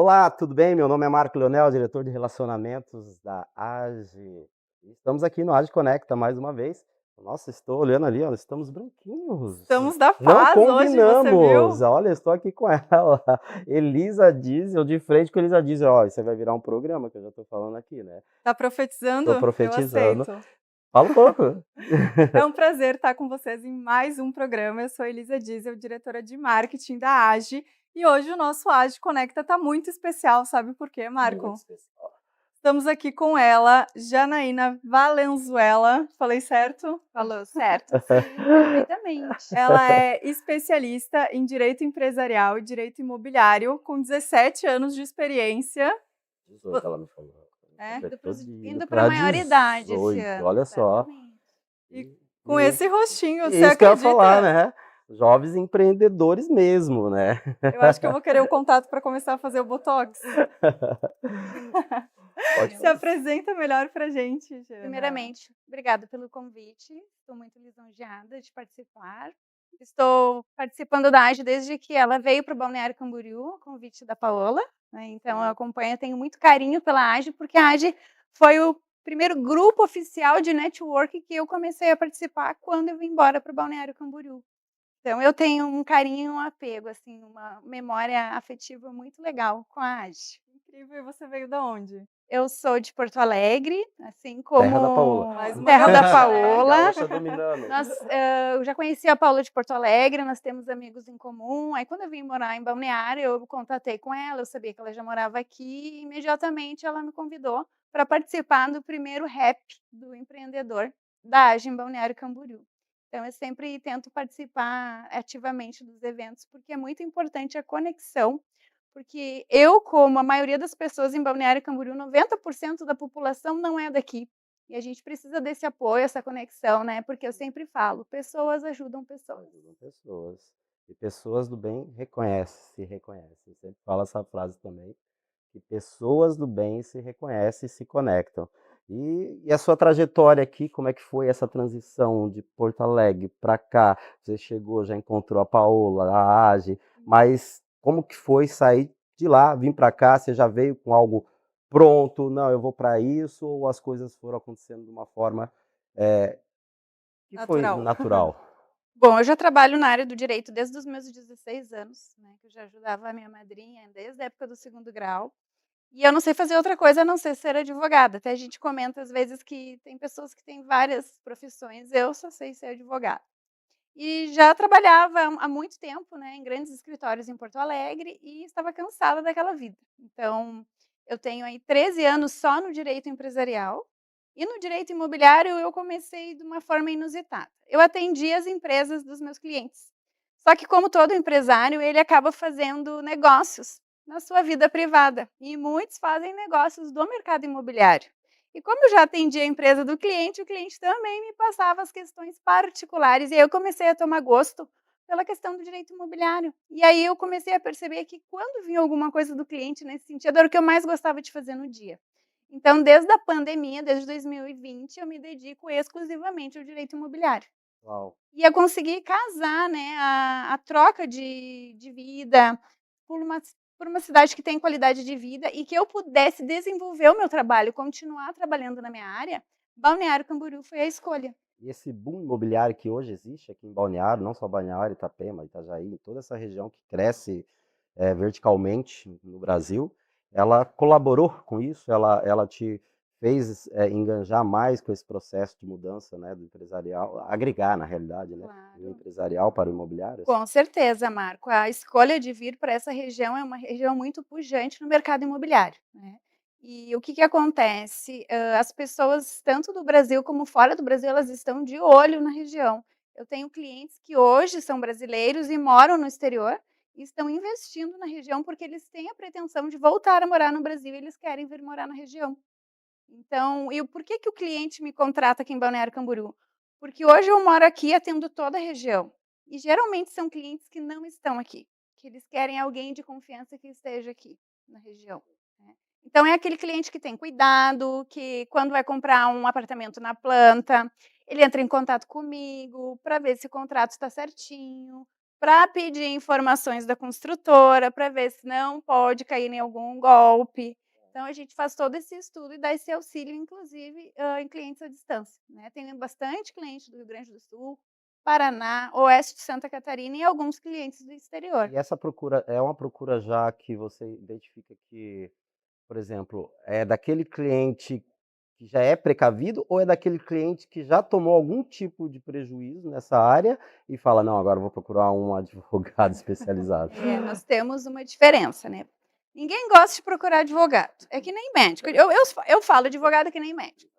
Olá, tudo bem? Meu nome é Marco Leonel, diretor de relacionamentos da AGE. Estamos aqui no AGE Conecta mais uma vez. Nossa, estou olhando ali, ó, estamos branquinhos. Estamos da Não paz hoje, você combinamos. viu? Olha, estou aqui com ela, Elisa Diesel, de frente com Elisa Diesel. Ó, você vai virar um programa que eu já estou falando aqui, né? Tá Estou profetizando? Eu profetizando. aceito. Fala um pouco. É um prazer estar com vocês em mais um programa. Eu sou Elisa Diesel, diretora de marketing da AGE, e hoje o nosso AGE Conecta tá muito especial, sabe por quê, Muito Marco? especial. Estamos aqui com ela, Janaína Valenzuela. Falei certo? Falou certo, sim, perfeitamente. Ela é especialista em direito empresarial e direito imobiliário, com 17 anos de experiência. 18, ela me falou. É? Completou indo Indo para a para maioridade esse 18, ano, olha só. exatamente. E E com esse rostinho, e você isso que eu ia falar, acredita? né, jovens empreendedores mesmo, né. Eu acho que eu vou querer o contato para começar a fazer o botox. Pode Se falar. apresenta melhor pra gente, Jana. Primeiramente, obrigada pelo convite, estou muito lisonjeada de participar. Estou participando da AGE desde que ela veio para o Balneário Camboriú, a convite da Paola, né, então eu acompanho, tenho muito carinho pela AGE, porque a AGE foi o primeiro grupo oficial de network que eu comecei a participar quando eu vim embora para o Balneário Camboriú. Então eu tenho um carinho e um apego, assim, uma memória afetiva muito legal com a AGE. Incrível, e você veio da onde? Eu sou de Porto Alegre, assim Terra da Paola. Mais uma terra da gaúcha, né? Paola. Gaúcha dominando. Eu já conheci a Paola de Porto Alegre, nós temos amigos em comum. Aí quando eu vim morar em Balneário, eu contatei com ela, eu sabia que ela já morava aqui e imediatamente ela me convidou para participar do primeiro Rap do empreendedor da AGE em Balneário Camboriú. Então eu sempre tento participar ativamente dos eventos, porque é muito importante a conexão, porque eu, como a maioria das pessoas em Balneário Camboriú, 90% da população não é daqui. E a gente precisa desse apoio, essa conexão, né, porque eu sempre falo, pessoas ajudam pessoas. Ajudam pessoas. E pessoas do bem reconhecem, se reconhecem. Eu sempre falo essa frase também, que pessoas do bem se reconhecem e se conectam. E a sua trajetória aqui, como é que foi essa transição de Porto Alegre para cá? Você chegou, já encontrou a Paola, a Age, mas como que foi sair de lá, vir para cá? Você já veio com algo pronto? Não, eu vou para isso, ou as coisas foram acontecendo de uma forma que foi Natural. natural? Bom, eu já trabalho na área do direito desde os meus 16 anos, né, que eu já ajudava a minha madrinha desde a época do segundo grau. E eu não sei fazer outra coisa a não ser advogada. Até a gente comenta às vezes que tem pessoas que têm várias profissões, eu só sei ser advogada. E já trabalhava há muito tempo, né, em grandes escritórios em Porto Alegre e estava cansada daquela vida. Então, eu tenho aí 13 anos só no direito empresarial e no direito imobiliário eu comecei de uma forma inusitada. Eu atendia as empresas dos meus clientes. Só que como todo empresário, ele acaba fazendo negócios na sua vida privada e muitos fazem negócios do mercado imobiliário. E como eu já atendia a empresa do cliente, o cliente também me passava as questões particulares, e aí eu comecei a tomar gosto pela questão do direito imobiliário. E aí eu comecei a perceber que quando vinha alguma coisa do cliente nesse sentido, era o que eu mais gostava de fazer no dia. Então, desde a pandemia, desde 2020, eu me dedico exclusivamente ao direito imobiliário. Uau. E a conseguir casar, né, a troca de vida por uma cidade que tem qualidade de vida e que eu pudesse desenvolver o meu trabalho, continuar trabalhando na minha área, Balneário Camboriú foi a escolha. E esse boom imobiliário que hoje existe aqui em Balneário, não só Balneário, Itapema, Itajaí, toda essa região que cresce verticalmente no Brasil, ela colaborou com isso? Ela te fez enganjar mais com esse processo de mudança, né, do empresarial, agregar na realidade, né, do Claro. empresarial para o imobiliário? Com certeza, Marco. A escolha de vir para essa região é uma região muito pujante no mercado imobiliário, né. E o que que acontece? As pessoas, tanto do Brasil como fora do Brasil, elas estão de olho na região. Eu tenho clientes que hoje são brasileiros e moram no exterior e estão investindo na região, porque eles têm a pretensão de voltar a morar no Brasil e eles querem vir morar na região. Então, e o por que que o cliente me contrata aqui em Balneário Camboriú? Porque hoje eu moro aqui atendo toda a região. E geralmente são clientes que não estão aqui, que eles querem alguém de confiança que esteja aqui na região, né. Então é aquele cliente que tem cuidado, que quando vai comprar um apartamento na planta, ele entra em contato comigo para ver se o contrato está certinho, para pedir informações da construtora, para ver se não pode cair em algum golpe. Então a gente faz todo esse estudo e dá esse auxílio, inclusive, em clientes à distância, né. Tenho bastante cliente do Rio Grande do Sul, Paraná, oeste de Santa Catarina e alguns clientes do exterior. E essa procura é uma procura já que você identifica que, por exemplo, é daquele cliente que já é precavido ou é daquele cliente que já tomou algum tipo de prejuízo nessa área e fala: "Não, agora eu vou procurar um advogado especializado"? Nós temos uma diferença, né. Ninguém gosta de procurar advogado, é que nem médico. Eu falo advogado é que nem médico.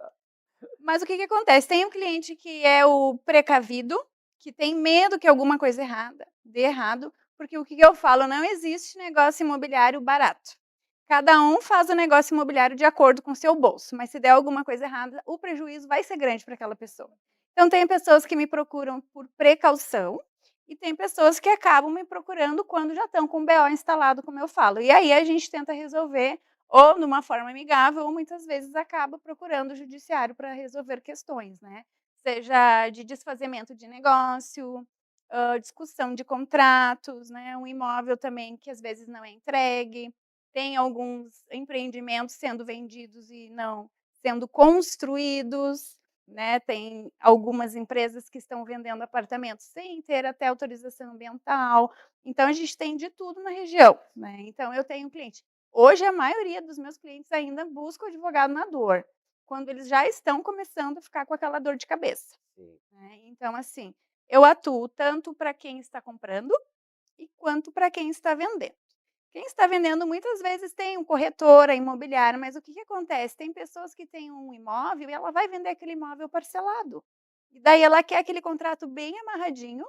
Mas o que que acontece? Tem um cliente que é o precavido, que tem medo que alguma coisa dê errado, porque o que que eu falo, não existe negócio imobiliário barato. Cada um faz o negócio imobiliário de acordo com o seu bolso, mas se der alguma coisa errada, o prejuízo vai ser grande para aquela pessoa. Então tem pessoas que me procuram por precaução e tem pessoas que acabam me procurando quando já estão com o BO instalado, como eu falo. E aí a gente tenta resolver ou numa forma amigável, ou muitas vezes acaba procurando o judiciário para resolver questões, né. Seja de desfazimento de negócio, discussão de contratos, né, um imóvel também que às vezes não é entregue, tem alguns empreendimentos sendo vendidos e não sendo construídos, né, tem algumas empresas que estão vendendo apartamentos sem ter até autorização ambiental, então a gente tem de tudo na região, né. Então eu tenho cliente. Hoje a maioria dos meus clientes ainda busca o advogado na dor, quando eles já estão começando a ficar com aquela dor de cabeça, Sim. né. Então assim, eu atuo tanto para quem está comprando e quanto para quem está vendendo. Quem está vendendo muitas vezes tem um corretor, a imobiliária, mas o que que acontece? Tem pessoas que têm um imóvel e ela vai vender aquele imóvel parcelado. E daí ela quer aquele contrato bem amarradinho,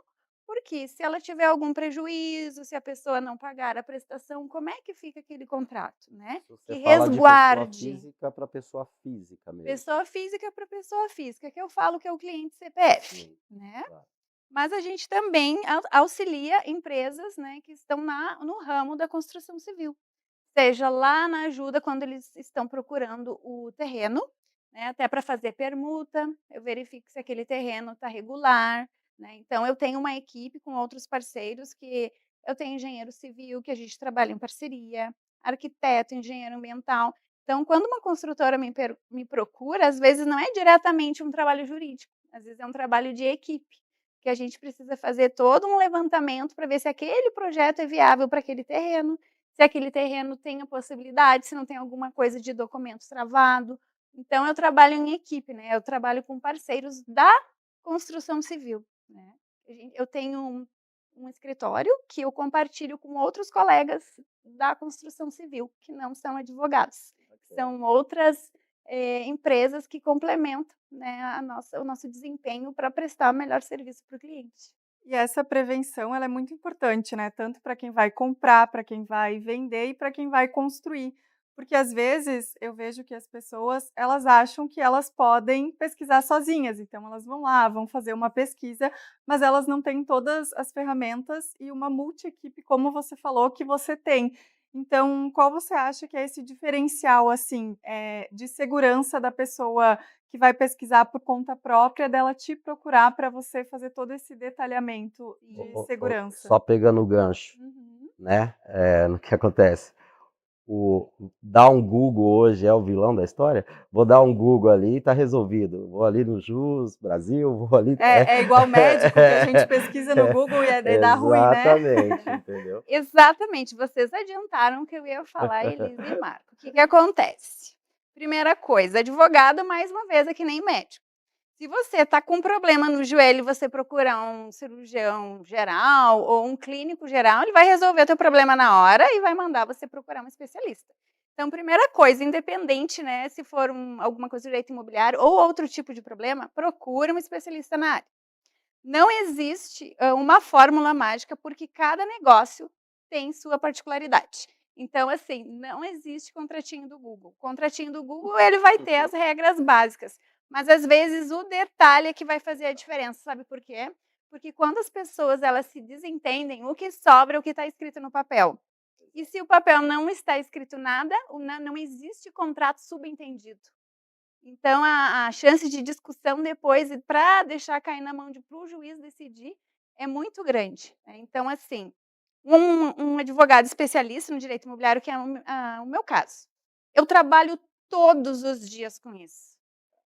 porque se ela tiver algum prejuízo, se a pessoa não pagar a prestação, como é que fica aquele contrato, né? Isso você Que fala de pessoa resguarde. física para pessoa física mesmo. Pessoa física para pessoa física, que eu falo que é o cliente CPF, Sim, né? claro. Mas a gente também auxilia empresas, né, que estão no ramo da construção civil. Seja lá na ajuda quando eles estão procurando o terreno, né, até para fazer permuta, eu verifico se aquele terreno está regular, né. Então eu tenho uma equipe com outros parceiros que eu tenho engenheiro civil, que a gente trabalha em parceria, arquiteto, engenheiro ambiental. Então quando uma construtora me procura, às vezes não é diretamente um trabalho jurídico, às vezes é um trabalho de equipe, que a gente precisa fazer todo um levantamento para ver se aquele projeto é viável para aquele terreno, se aquele terreno tem a possibilidade, se não tem alguma coisa de documentos travado. Então eu trabalho em equipe, né, eu trabalho com parceiros da construção civil, né. Eu tenho um escritório que eu compartilho com outros colegas da construção civil, que não são advogados. Bacana. São outras, empresas que complementam, né, o nosso desempenho para prestar o melhor serviço para o cliente. E essa prevenção ela é muito importante, né, tanto para quem vai comprar, para quem vai vender e para quem vai construir. Porque às vezes eu vejo que as pessoas, elas acham que elas podem pesquisar sozinhas, então elas vão lá, vão fazer uma pesquisa, mas elas não têm todas as ferramentas e uma multi-equipe, como você falou, que você tem. Então, qual você acha que é esse diferencial, assim, de segurança da pessoa que vai pesquisar por conta própria, dela te procurar para você fazer todo esse detalhamento de segurança? Só pegando o gancho, Uhum. né, no que acontece. O dar um Google hoje é o vilão da história? Vou dar um Google ali e tá resolvido. Vou ali no Jus Brasil, vou ali É igual médico que a gente pesquisa no Google e dá ruim, né? exatamente, entendeu? Exatamente, vocês adiantaram o que eu ia falar, Elisa e Marco. O que que acontece? Primeira coisa, advogado, mais uma vez, é que nem médico. Se você está com um problema no joelho e você procura um cirurgião geral ou um clínico geral, ele vai resolver o teu problema na hora e vai mandar você procurar um especialista. Então, primeira coisa, independente, né, se for alguma coisa de direito imobiliário ou outro tipo de problema, procure um especialista na área. Não existe, uma fórmula mágica, porque cada negócio tem sua particularidade. Então, assim, não existe contratinho do Google. Contratinho do Google, ele vai ter as regras básicas, mas às vezes o detalhe é que vai fazer a diferença, sabe por quê? Porque quando as pessoas elas se desentendem, o que sobra é o que está escrito no papel. E se o papel não está escrito nada, não existe contrato subentendido. Então a chance de discussão depois para deixar cair na mão para o juiz decidir, é muito grande, né. Então, assim, um advogado especialista no direito imobiliário, que é o meu caso, eu trabalho todos os dias com isso.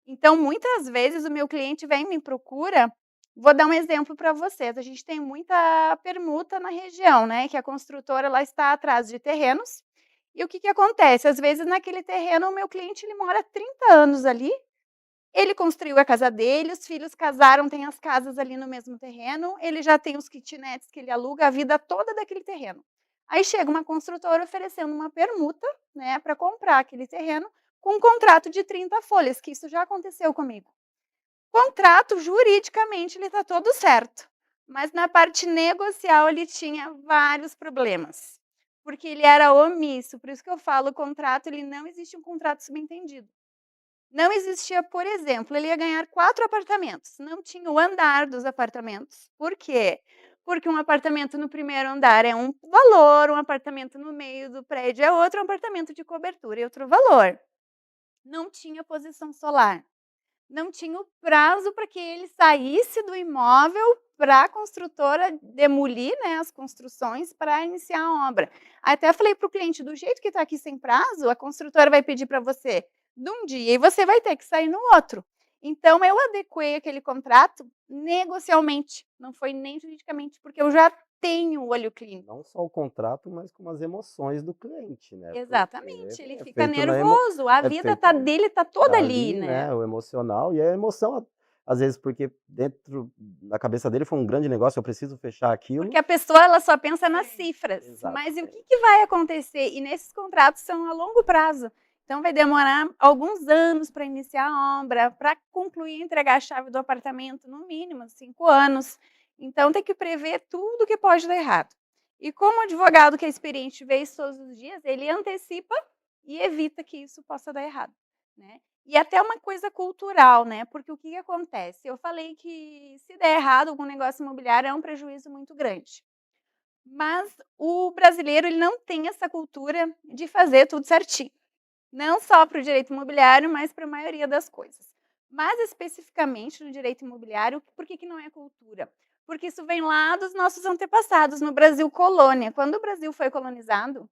Então, muitas vezes o meu cliente vem e me procura. Vou dar um exemplo para vocês, a gente tem muita permuta na região, né, que a construtora ela está atrás de terrenos, e o que que acontece? Às vezes naquele terreno o meu cliente ele mora há 30 anos ali, ele construiu a casa dele, os filhos casaram, tem as casas ali no mesmo terreno, ele já tem os kitnets que ele aluga a vida toda daquele terreno. Aí chega uma construtora oferecendo uma permuta, né, para comprar aquele terreno com um contrato de 30 folhas, que isso já aconteceu comigo. Contrato, juridicamente, ele está todo certo, mas na parte negocial ele tinha vários problemas, porque ele era omisso, por isso que eu falo, o contrato ele não existe um contrato subentendido. Não existia, por exemplo, ele ia ganhar 4 apartamentos, não tinha o andar dos apartamentos. Por quê? Porque um apartamento no primeiro andar é um valor, um apartamento no meio do prédio é outro, um apartamento de cobertura é outro valor. Não tinha posição solar, não tinha o prazo para que ele saísse do imóvel para a construtora demolir, né, as construções para iniciar a obra. Até falei para o cliente, do jeito que está aqui sem prazo, a construtora vai pedir para você de um dia e você vai ter que sair no outro. Então eu adequei aquele contrato negocialmente, não foi nem juridicamente, porque eu já tenho o olho clínico. Não só o contrato, mas como as emoções do cliente, né, porque Exatamente, ele é fica feito na emo nervoso, a é vida feito dele tá toda ali, ali, né. né, o emocional e a emoção, às vezes, porque dentro da cabeça dele foi um grande negócio, eu preciso fechar Porque aquilo. a pessoa ela só pensa nas Sim. cifras, mas e o que Exatamente. que vai acontecer? E nesses contratos são a longo prazo, então vai demorar alguns anos para iniciar a obra, para concluir e entregar a chave do apartamento, no mínimo 5 anos. Então tem que prever tudo que pode dar errado. E como advogado que é experiente vê isso todos os dias, ele antecipa e evita que isso possa dar errado, né. E até uma coisa cultural, né, porque o que que acontece? Eu falei que se der errado algum negócio imobiliário é um prejuízo muito grande. Mas o brasileiro ele não tem essa cultura de fazer tudo certinho. Não só para o direito imobiliário, mas para a maioria das coisas. Mas especificamente no direito imobiliário, por que que não é cultura? Porque isso vem lá dos nossos antepassados, no Brasil colônia. Quando o Brasil foi colonizado,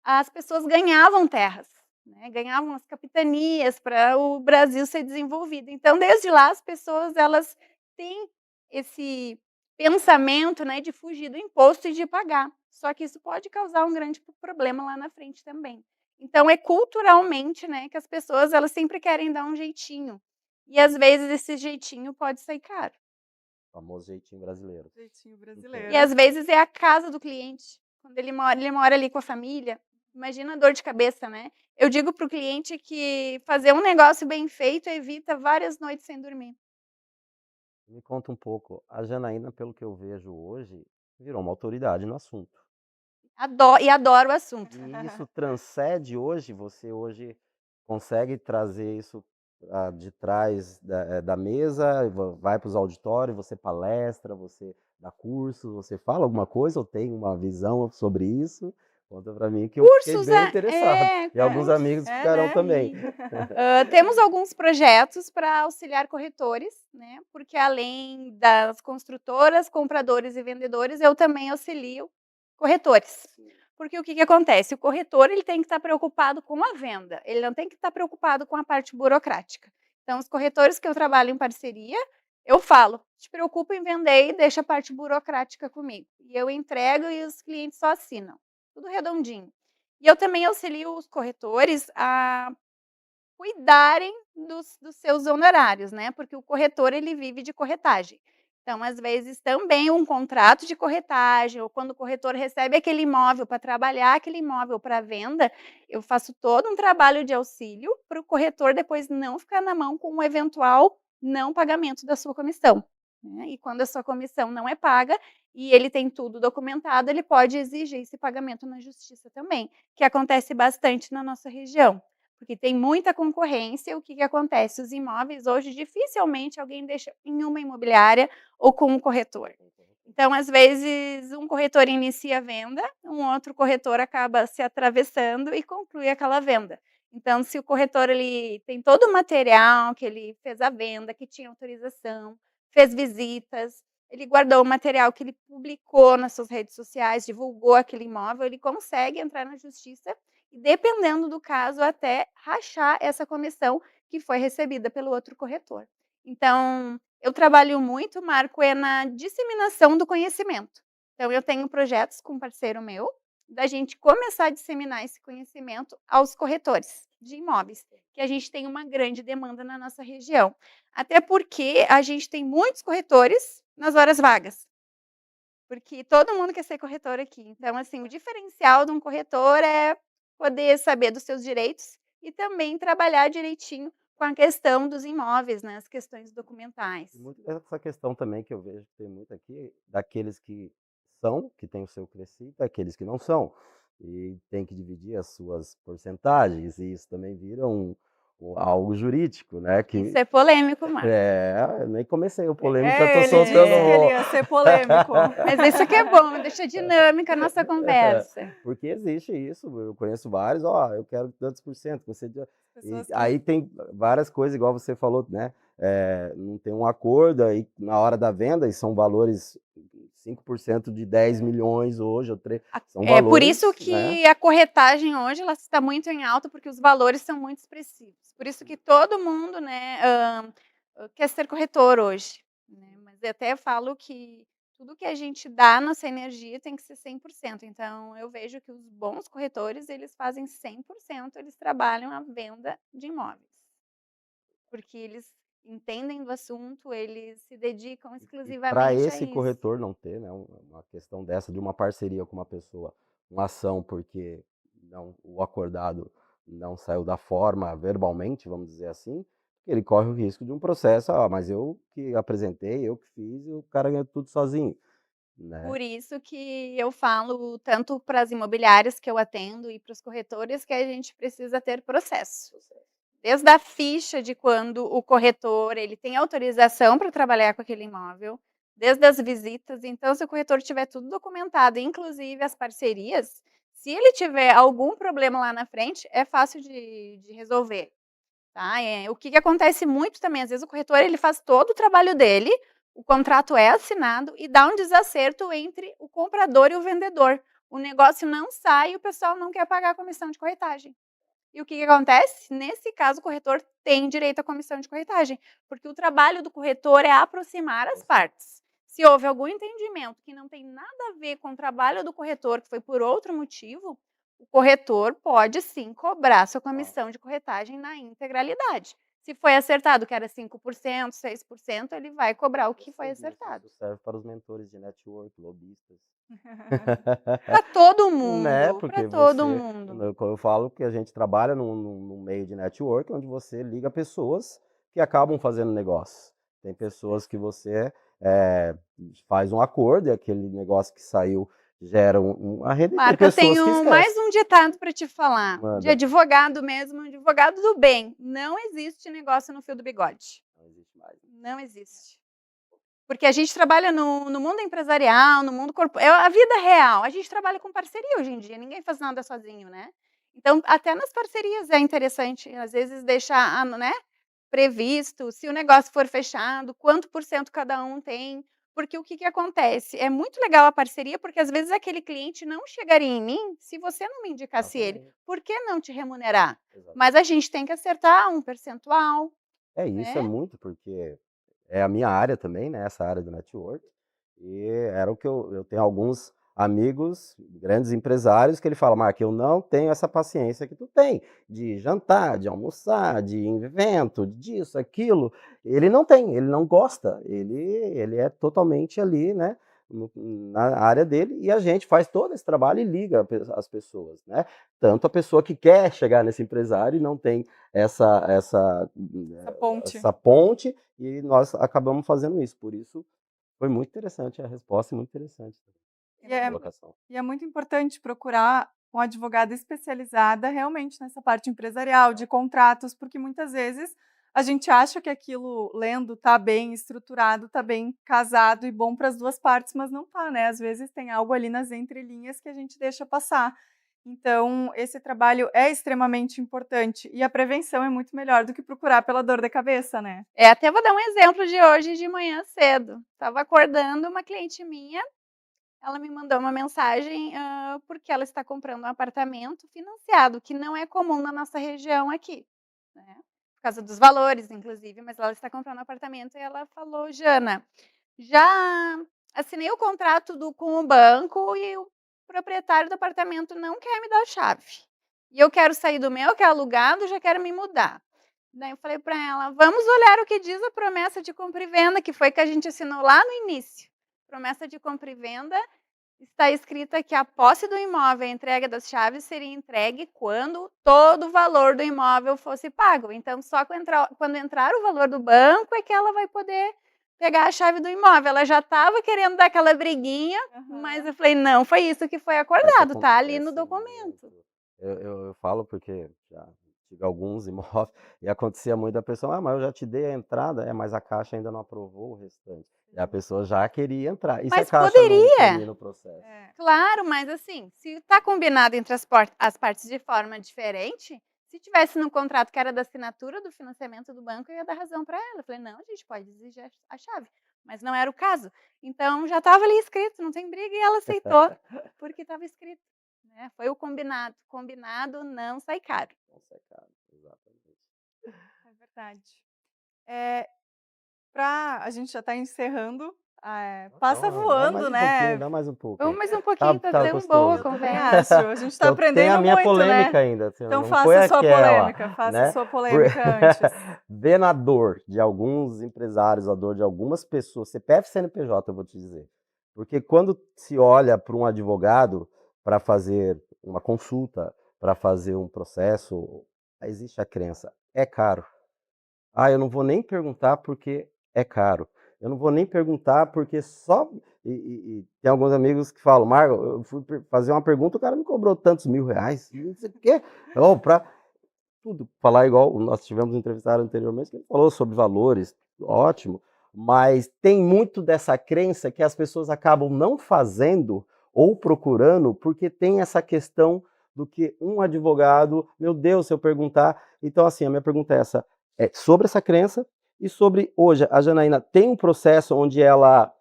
as pessoas ganhavam terras, né, ganhavam as capitanias para o Brasil ser desenvolvido. Então, desde lá, as pessoas elas têm esse pensamento, né, de fugir do imposto e de pagar. Só que isso pode causar um grande problema lá na frente também. Então, é culturalmente, né, que as pessoas elas sempre querem dar um jeitinho. E às vezes esse jeitinho pode sair caro. O famoso jeitinho brasileiro. Jeitinho E brasileiro. às vezes é a casa do cliente, quando ele mora ali com a família, imagina a dor de cabeça, né. Eu digo para o cliente que fazer um negócio bem feito evita várias noites sem dormir. Me conta um pouco, a Janaína, pelo que eu vejo hoje, virou uma autoridade no assunto. Adoro o assunto. E isso transcende hoje, você hoje consegue trazer isso, de trás da mesa, vai para os auditórios, você palestra, você dá curso, você fala alguma coisa ou tem uma visão sobre isso? Conta para mim que eu fiquei Cursos bem interessado, e alguns Curso, amigos ficarão né. também. temos alguns projetos para auxiliar corretores, né, porque além das construtoras, compradores e vendedores, eu também auxilio corretores. Porque o que que acontece? O corretor ele tem que estar preocupado com a venda, ele não tem que estar preocupado com a parte burocrática. Então os corretores que eu trabalho em parceria, eu falo: "Te preocupa em vender e deixa a parte burocrática comigo". E eu entrego e os clientes só assinam, tudo redondinho. E eu também auxilio os corretores a cuidarem dos seus honorários, né, porque o corretor ele vive de corretagem. Então, às vezes, também um contrato de corretagem ou quando o corretor recebe aquele imóvel para trabalhar aquele imóvel para venda, eu faço todo um trabalho de auxílio para o corretor depois não ficar na mão com um eventual não pagamento da sua comissão, né. E quando a sua comissão não é paga e ele tem tudo documentado, ele pode exigir esse pagamento na justiça também, que acontece bastante na nossa região. Porque tem muita concorrência, o que que acontece? Os imóveis hoje dificilmente alguém deixa em uma imobiliária ou com um corretor. Então, às vezes, um corretor inicia a venda, um outro corretor acaba se atravessando e conclui aquela venda. Então, se o corretor ele tem todo o material que ele fez a venda, que tinha autorização, fez visitas, ele guardou o material que ele publicou nas suas redes sociais, divulgou aquele imóvel, ele consegue entrar na justiça e, dependendo do caso, até rachar essa comissão que foi recebida pelo outro corretor. Então, eu trabalho muito, Marco, na disseminação do conhecimento. Então, eu tenho projetos com um parceiro meu, da gente começar a disseminar esse conhecimento aos corretores de imóveis, que a gente tem uma grande demanda na nossa região. Até porque a gente tem muitos corretores nas horas vagas. Porque todo mundo quer ser corretor aqui. Então, assim, o diferencial de um corretor é poder saber dos seus direitos e também trabalhar direitinho com a questão dos imóveis, né, as questões documentais. Muito essa questão também que eu vejo que tem muito aqui, daqueles que têm o seu crescido, daqueles que não são. E tem que dividir as suas porcentagens, e isso também vira algo jurídico, né? Isso é polêmico, Marco. Eu nem comecei o polêmico, já tô Ele soltando disse que ele ia ser polêmico. Mas isso que é bom, deixa dinâmica a nossa conversa. Porque existe isso, eu conheço vários, ó, eu quero tantos por cento, Pessoas que- aí tem várias coisas, igual você falou, né? Não tem um acordo, aí na hora da venda, e são valores 5% de 10 milhões hoje, são É por valores, isso né? que a corretagem hoje ela está muito em alta, porque os valores são muito expressivos. Por isso que todo mundo, né, quer ser corretor hoje, né? Mas eu até falo que tudo que a gente dá nossa energia tem que ser 100%. Então eu vejo que os bons corretores, eles fazem 100%, eles trabalham a venda de imóveis. Porque eles entendem do assunto, eles se dedicam Para exclusivamente a esse isso. corretor não ter, né, uma questão dessa de uma parceria com uma pessoa, uma ação porque o acordado não saiu da forma verbalmente, vamos dizer assim, ele corre o risco de um processo, mas eu que apresentei, eu que fiz, e o cara ganha tudo sozinho, né? Por isso que eu falo tanto para as imobiliárias que eu atendo e para os corretores que a gente precisa ter processo. Desde a ficha de quando o corretor ele tem autorização para trabalhar com aquele imóvel, desde as visitas. Então, se o corretor tiver tudo documentado, inclusive as parcerias, se ele tiver algum problema lá na frente, é fácil de resolver. Tá? O que acontece muito também, às vezes o corretor ele faz todo o trabalho dele, o contrato é assinado e dá um desacerto entre o comprador e o vendedor. O negócio não sai e o pessoal não quer pagar a comissão de corretagem. E o que acontece? Nesse caso, o corretor tem direito à comissão de corretagem, porque o trabalho do corretor é aproximar as partes. Se houve algum entendimento que não tem nada a ver com o trabalho do corretor, que foi por outro motivo, o corretor pode sim cobrar sua comissão de corretagem na integralidade. Se foi acertado que era 5%, 6%, ele vai cobrar o que foi acertado. Isso serve para os mentores de network, lobistas. Para todo Né, mundo, porque para todo você, mundo. eu falo que a gente trabalha num meio de network onde você liga pessoas que acabam fazendo negócio. Tem pessoas que você faz um acordo e aquele negócio que saiu gera uma renda, e tem Marco, eu pessoas que tenho mais esquecem. um ditado para te falar, de Manda. advogado mesmo, advogado do bem. Não existe negócio no fio do bigode. Não existe mais. Não existe. Porque a gente trabalha no mundo empresarial, no mundo corporativo, é a vida real. A gente trabalha com parceria hoje em dia, ninguém faz nada sozinho, né? Então, até nas parcerias é interessante, às vezes, deixar, né, previsto, se o negócio for fechado, quanto por cento cada um tem. Porque o que acontece? É muito legal a parceria, porque às vezes aquele cliente não chegaria em mim se você não me indicasse ele. Exatamente. Por que não te remunerar? Exatamente. Mas a gente tem que acertar um percentual, Isso né? é muito, porque é a minha área também, né, essa área do network, e era o que eu tenho alguns amigos, grandes empresários, que ele fala: Mark, eu não tenho essa paciência que tu tem, de jantar, de almoçar, de evento, disso, aquilo. Ele não tem, ele não gosta, ele é totalmente ali, né, na área dele, e a gente faz todo esse trabalho e liga as pessoas, né? Tanto a pessoa que quer chegar nesse empresário e não tem essa ponte. essa ponte, e nós acabamos fazendo isso. Por isso, foi muito interessante a resposta e muito interessante E é, a colocação. e é muito importante procurar um advogado especializada realmente nessa parte empresarial, de contratos, porque muitas vezes a gente acha que aquilo lendo está bem estruturado, está bem casado e bom para as duas partes, mas não está, né? Às vezes tem algo ali nas entrelinhas que a gente deixa passar. Então, esse trabalho é extremamente importante e a prevenção é muito melhor do que procurar pela dor de cabeça, né? Até vou dar um exemplo de hoje de manhã cedo. Estava acordando, uma cliente minha, ela me mandou uma mensagem, porque ela está comprando um apartamento financiado, que não é comum na nossa região aqui, né, por causa dos valores inclusive, mas ela está comprando um apartamento e ela falou: "Jana, já assinei o contrato com o banco e o proprietário do apartamento não quer me dar a chave. E eu quero sair do meu, que é alugado, já quero me mudar". Daí eu falei para ela: "Vamos olhar o que diz a promessa de compra e venda", que foi que a gente assinou lá no início. Promessa de compra e venda, está escrita que a posse do imóvel e a entrega das chaves seria entregue quando todo o valor do imóvel fosse pago. Então, só quando entrar o valor do banco é que ela vai poder pegar a chave do imóvel. Ela já estava querendo dar aquela briguinha, mas eu falei: "Não, foi isso que foi É que acordado, tá ali no acontece documento". muito. Eu falo porque já tive alguns imóveis e acontecia muito da pessoa: "Ah, mas eu já te dei a entrada". "É, mas a Caixa ainda não aprovou o restante". E a pessoa já queria entrar. E se a Mas Caixa não poderia. termina o processo? É. Claro, mas assim, se está combinado entre as partes de forma diferente, se tivesse no contrato que era da assinatura do financiamento do banco, eu ia dar razão para ela. Eu falei: "Não, a gente pode exigir a chave", mas não era o caso. Então já estava ali escrito, não tem briga, e ela aceitou, porque estava escrito, né, foi o combinado. Combinado não sai caro. Nossa, é caro, exatamente. É verdade. Eh, Pra a gente já está encerrando, passa Então, dá mais voando, um pouquinho, né. dá mais um pouco Vamos aí. mais um pouquinho, tá Tá dando boa a gostoso. Eu também conversa. acho, a gente Que está eu tenho a aprendendo minha muito, né. polêmica ainda, assim, Então não foi faça a sua aquela, polêmica, faça a né. sua Por polêmica antes. vendo a dor de alguns empresários, a dor de algumas pessoas, CPF e CNPJ, eu vou te dizer. Porque quando se olha para um advogado para fazer uma consulta, para fazer um processo, existe a crença: "É caro". "Ah, eu não vou nem perguntar porque é caro. Eu não vou nem perguntar porque só", e tem alguns amigos que falam: "Marco, eu fui fazer uma pergunta, o cara me cobrou tantos R$ 1.000, não sei o quê". Ou pra tudo, falar igual nós tivemos um entrevistado anteriormente, que ele falou sobre valores, ótimo, mas tem muito dessa crença que as pessoas acabam não fazendo ou procurando, porque tem essa questão do que um advogado, meu Deus, se eu perguntar. Então, assim, a minha pergunta é essa, é sobre essa crença e sobre hoje, a Janaína tem um processo onde ela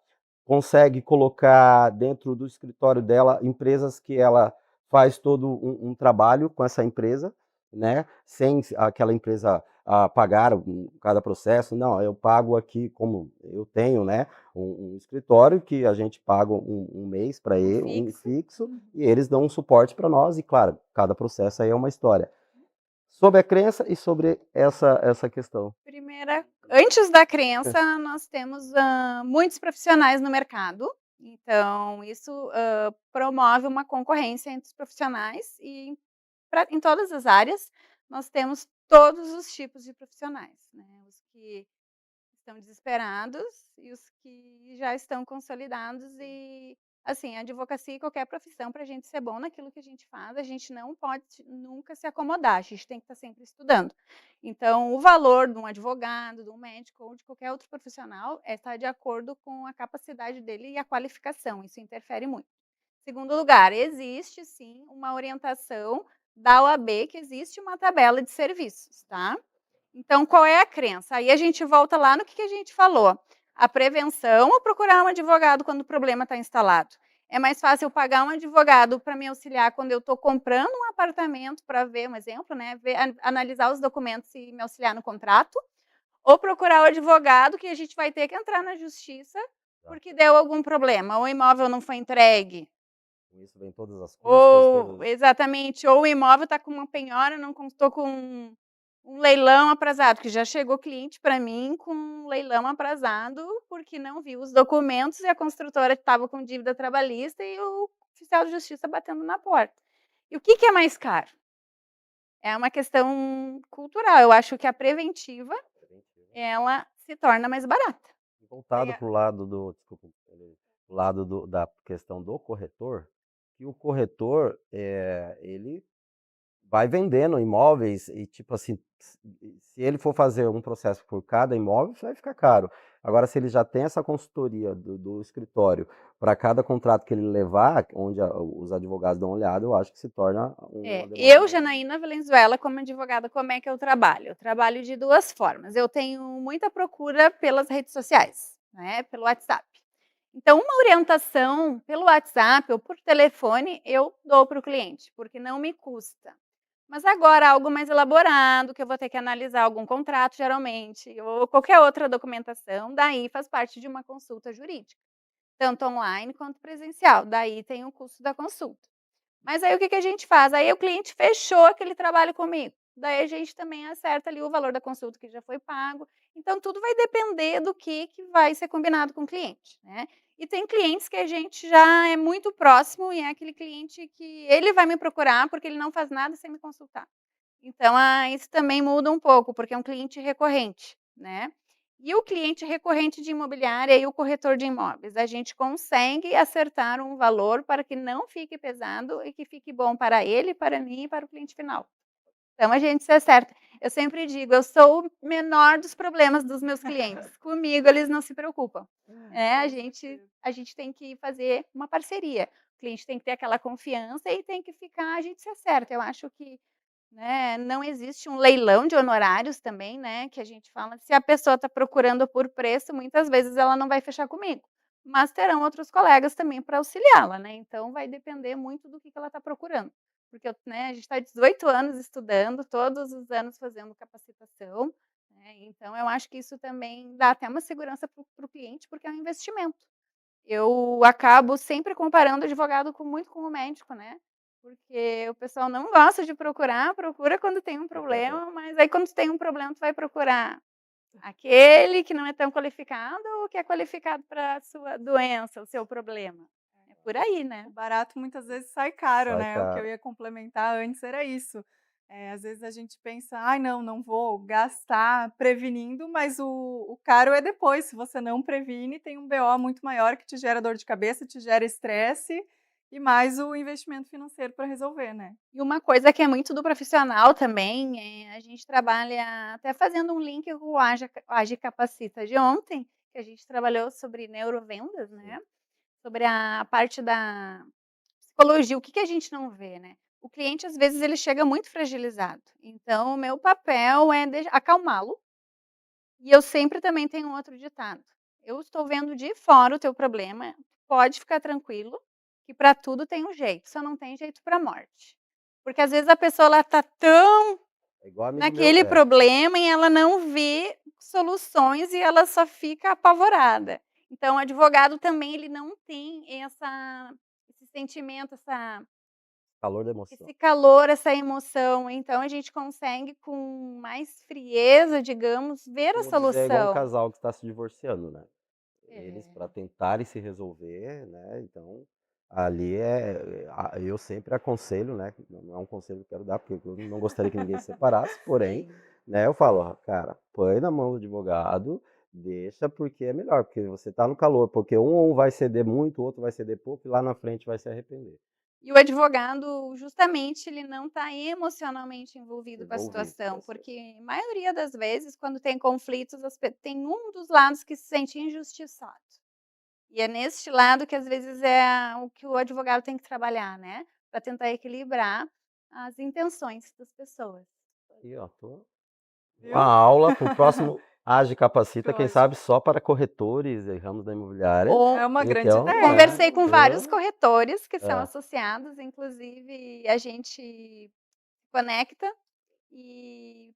consegue colocar dentro do escritório dela empresas que ela faz todo um trabalho com essa empresa, né, sem aquela empresa pagar cada processo. Não, eu pago aqui, como eu tenho, né, um escritório que a gente paga um mês para Um ele, um fixo. fixo, e eles dão um suporte para nós, e claro, cada processo aí é uma história. Sobre a crença e sobre essa questão. Primeira, antes da crença, nós temos, muitos profissionais no mercado, então isso, promove uma concorrência entre os profissionais e em todas as áreas, nós temos todos os tipos de profissionais, né, os que estão desesperados e os que já estão consolidados e, assim, a advocacia e qualquer profissão, para a gente ser bom naquilo que a gente faz, a gente não pode nunca se acomodar, a gente tem que estar sempre estudando. Então, o valor de um advogado, de um médico ou de qualquer outro profissional está de acordo com a capacidade dele e a qualificação, isso interfere muito. Segundo lugar, existe sim uma orientação da OAB, que existe uma tabela de serviços, tá? Então, qual é a crença? Aí a gente volta lá no que a gente falou. A prevenção ou procurar um advogado quando o problema está instalado? É mais fácil eu pagar um advogado para me auxiliar quando eu estou comprando um apartamento para ver, um exemplo, né? Analisar os documentos e me auxiliar no contrato, ou procurar o advogado que a gente vai ter que entrar na justiça Tá. porque deu algum problema, ou o imóvel não foi entregue, Com isso vem todas as custas, ou todas. exatamente, ou o imóvel está com uma penhora, não constou com um leilão aprazado, que já chegou cliente para mim com um leilão aprazado, porque não viu os documentos e a construtora estava com dívida trabalhista e o oficial de justiça batendo na porta. E o que é mais caro? É uma questão cultural, eu acho que a preventiva, ela se torna mais barata. Voltado Tem para o lado do, desculpa, pro lado da questão do corretor, que o corretor, ele vai vendendo imóveis e, tipo assim, se ele for fazer um processo por cada imóvel, vai ficar caro. Agora, se ele já tem essa consultoria do escritório para cada contrato que ele levar, onde os advogados dão uma olhada, eu acho que se torna uma demanda Eu, mais. Janaína Valenzuela, como advogada, como é que eu trabalho? Eu trabalho de 2 formas. Eu tenho muita procura pelas redes sociais, né, pelo WhatsApp. Então, uma orientação pelo WhatsApp ou por telefone, eu dou para o cliente, porque não me custa. Mas agora algo mais elaborado, que eu vou ter que analisar algum contrato, geralmente, ou qualquer outra documentação, daí faz parte de uma consulta jurídica, tanto online quanto presencial. Daí tem o custo da consulta. Mas aí o que que a gente faz? Aí o cliente fechou aquele trabalho comigo. Daí a gente também acerta ali o valor da consulta que já foi pago. Então tudo vai depender do que vai ser combinado com o cliente, né. E tem clientes que a gente já é muito próximo e é aquele cliente que ele vai me procurar, porque ele não faz nada sem me consultar. Então, isso também muda um pouco, porque é um cliente recorrente, né. E o cliente recorrente de imobiliária e o corretor de imóveis, a gente consegue acertar um valor para que não fique pesado e que fique bom para ele, para mim e para o cliente final. Então a gente se acerta. Eu sempre digo, eu sou o menor dos problemas dos meus clientes. Comigo eles não se preocupam. A Com gente certeza. a gente tem que fazer uma parceria. O cliente tem que ter aquela confiança e tem que ficar a gente se acerta. Eu acho que, né, não existe um leilão de honorários também, né, que a gente fala, se a pessoa está procurando por preço, muitas vezes ela não vai fechar comigo, mas terão outros colegas também para auxiliá-la, né, então vai depender muito do que ela está procurando. Porque né, a gente está 18 anos estudando, todos os anos fazendo capacitação, né, então eu acho que isso também dá até uma segurança para o cliente, porque é um investimento. Eu acabo sempre comparando advogado muito com o médico, né, porque o pessoal não gosta de procurar, procura quando tem um problema, mas aí quando tem um problema tu vai procurar aquele que não é tão qualificado ou que é qualificado para a sua doença, o seu problema. É por aí, O né. barato muitas vezes sai caro, Sai né, o que eu caro. ia complementar antes era isso. Às vezes a gente pensa: "Ai não, não vou gastar prevenindo", mas o caro é depois, se você não previne, tem um BO muito maior que te gera dor de cabeça, te gera estresse, e mais o investimento financeiro para resolver, né. E uma coisa que é muito do profissional também, a gente trabalha até fazendo um link com o Age Capacita de ontem, que a gente trabalhou sobre neurovendas, Sim. né, sobre a parte da psicologia, o que que a gente não vê, né. O cliente, às vezes, ele chega muito fragilizado, então o meu papel é acalmá-lo, e eu sempre também tenho um outro ditado: "Eu estou vendo de fora o teu problema, pode ficar tranquilo, que para tudo tem um jeito, só não tem jeito para morte". Porque às vezes a pessoa ela tá tão É igual amigo meu. naquele problema e ela não vê soluções e ela só fica apavorada. Então o advogado também ele não tem esse sentimento, Calor da emoção. esse calor, essa emoção, então a gente consegue com mais frieza, digamos, ver a Vamos dizer, é igual um solução. casal que está se divorciando, né? Eles, É. para tentarem se resolver, né, então, ali eu sempre aconselho, né, não é um conselho que eu quero dar, porque eu não gostaria que ninguém se separasse, porém, Sim. né, eu falo: "Ó, cara, põe na mão do advogado, deixa, porque é melhor, porque você tá no calor, porque um vai ceder muito, o outro vai ceder pouco, e lá na frente vai se arrepender". E o advogado, justamente, ele não está emocionalmente envolvido com a Envolvido, tá situação, certo. porque a maioria das vezes, quando tem conflitos, tem um dos lados que se sente injustiçado. E é neste lado que às vezes é o que o advogado tem que trabalhar, né, para tentar equilibrar as intenções das pessoas. E ó, uma Viu? aula para o próximo Age Capacita, quem Ótimo. sabe só para corretores e ramos da imobiliária, É uma grande então, ideia. né, Conversei com vários corretores que são hã. associados, inclusive a gente conecta.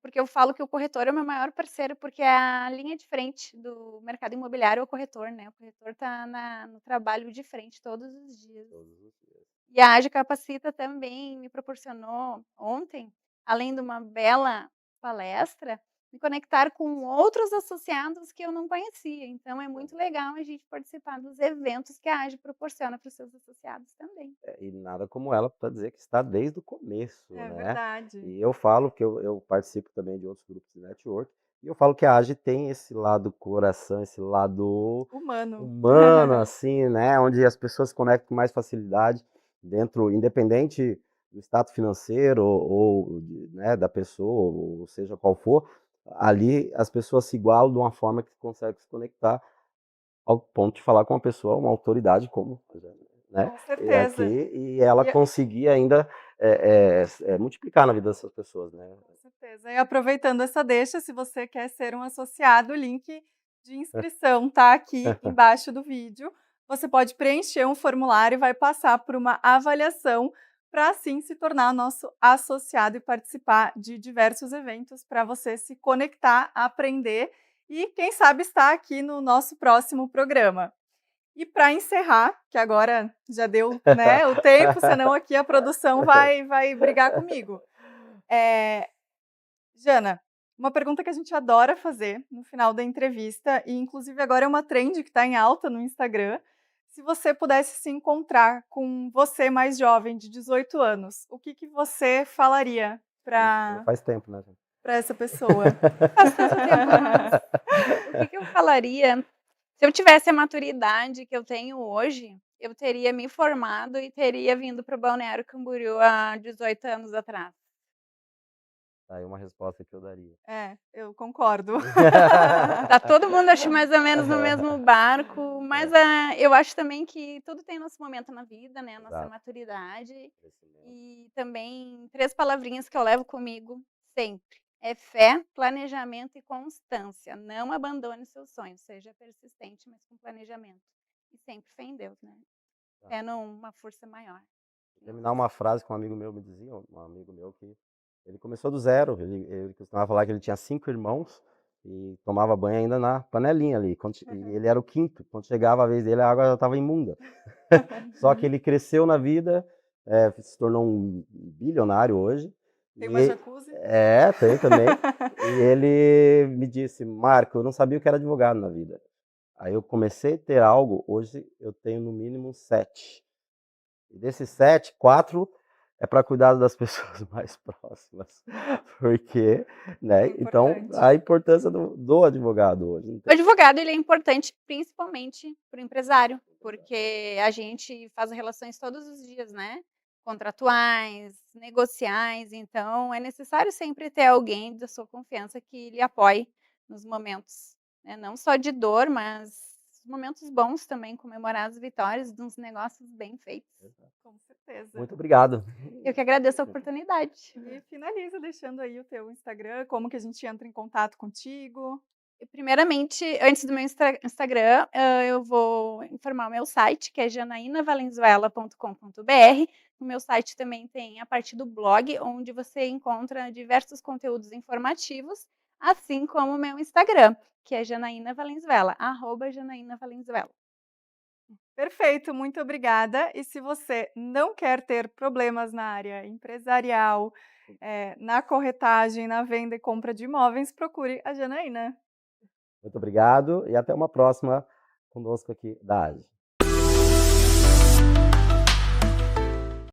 Porque eu falo que o corretor é o meu maior parceiro, porque é a linha de frente do mercado imobiliário é o corretor, né, o corretor está no trabalho de frente todos os dias. Todos os dias. E a Age Capacita também me proporcionou ontem, além de uma bela palestra, me conectar com outros associados que eu não conhecia, então é muito legal a gente participar dos eventos que a Age proporciona para os seus associados também. E nada como ela para dizer que está desde o começo, É né. verdade. E eu falo que eu participo também de outros grupos de network, e eu falo que a AGE tem esse lado coração, esse lado Humano. humano, assim, né, onde as pessoas se conectam com mais facilidade dentro, independente do status financeiro né, da pessoa, ou seja qual for, ali as pessoas se igualam de uma forma que consegue se conectar ao ponto de falar com uma pessoa, uma autoridade como, né, Com e aqui, certeza. e ela E conseguir ainda multiplicar na vida dessas pessoas, né? Com certeza. E aproveitando essa deixa, se você quer ser um associado, o link de inscrição tá aqui embaixo do vídeo. Você pode preencher um formulário e vai passar por uma avaliação para assim se tornar nosso associado e participar de diversos eventos para você se conectar, aprender e quem sabe estar aqui no nosso próximo programa. E para encerrar, que agora já deu, né, o tempo, senão aqui a produção vai brigar comigo. Jana, uma pergunta que a gente adora fazer no final da entrevista, e inclusive agora é uma trend que está em alta no Instagram. Se você pudesse se encontrar com você mais jovem, de 18 anos, o que você falaria Já para faz tempo, né? essa pessoa? Faz tanto tempo, mas o que eu falaria? Se eu tivesse a maturidade que eu tenho hoje, eu teria me formado e teria vindo para o Balneário Camboriú há 18 anos atrás. Aí uma resposta que eu daria. É, eu concordo. Tá todo mundo, acho, mais ou menos no mesmo barco, mas eu acho também que tudo tem nosso momento na vida, né, a nossa Exato. maturidade. Crescimento. E também 3 palavrinhas que eu levo comigo sempre, é fé, planejamento e constância. Não abandone seus sonhos, seja persistente, mas com planejamento. E sempre fé em Deus, né, Tá. fé numa força maior. Vou terminar uma frase que um amigo meu me dizia, um amigo meu que ele começou do zero, ele costumava falar que ele tinha 5 irmãos e tomava banho ainda na panelinha ali, e ele era o quinto, quando chegava a vez dele a água já estava imunda. Só que ele cresceu na vida, se tornou um bilionário hoje. Tem uma jacuzzi? Tem também. E ele me disse, Marco, eu não sabia o que era advogado na vida. Aí eu comecei a ter algo, hoje eu tenho no mínimo 7. E desses 7, 4 é para cuidar das pessoas mais próximas. Porque, né? É Então, importante. a importância do advogado hoje. O advogado, ele é importante principalmente para o empresário, porque a gente faz relações todos os dias, né, contratuais, negociais, então é necessário sempre ter alguém da sua confiança que lhe apoie nos momentos, né, não só de dor, mas momentos bons também, comemorar as vitórias de uns negócios bem feitos. Com certeza. Muito obrigado. Eu que agradeço a oportunidade. E finaliza deixando aí o teu Instagram, como que a gente entra em contato contigo. E primeiramente, antes do meu Instagram, eu vou informar o meu site, que é janainavalenzuela.com.br. No meu site também tem a parte do blog, onde você encontra diversos conteúdos informativos, assim como o meu Instagram, que é Janaína Valenzuela, @JanaínaValenzuela. Perfeito, muito obrigada. E se você não quer ter problemas na área empresarial, na corretagem, na venda e compra de imóveis, procure a Janaína. Muito obrigado e até uma próxima conosco aqui da AGE.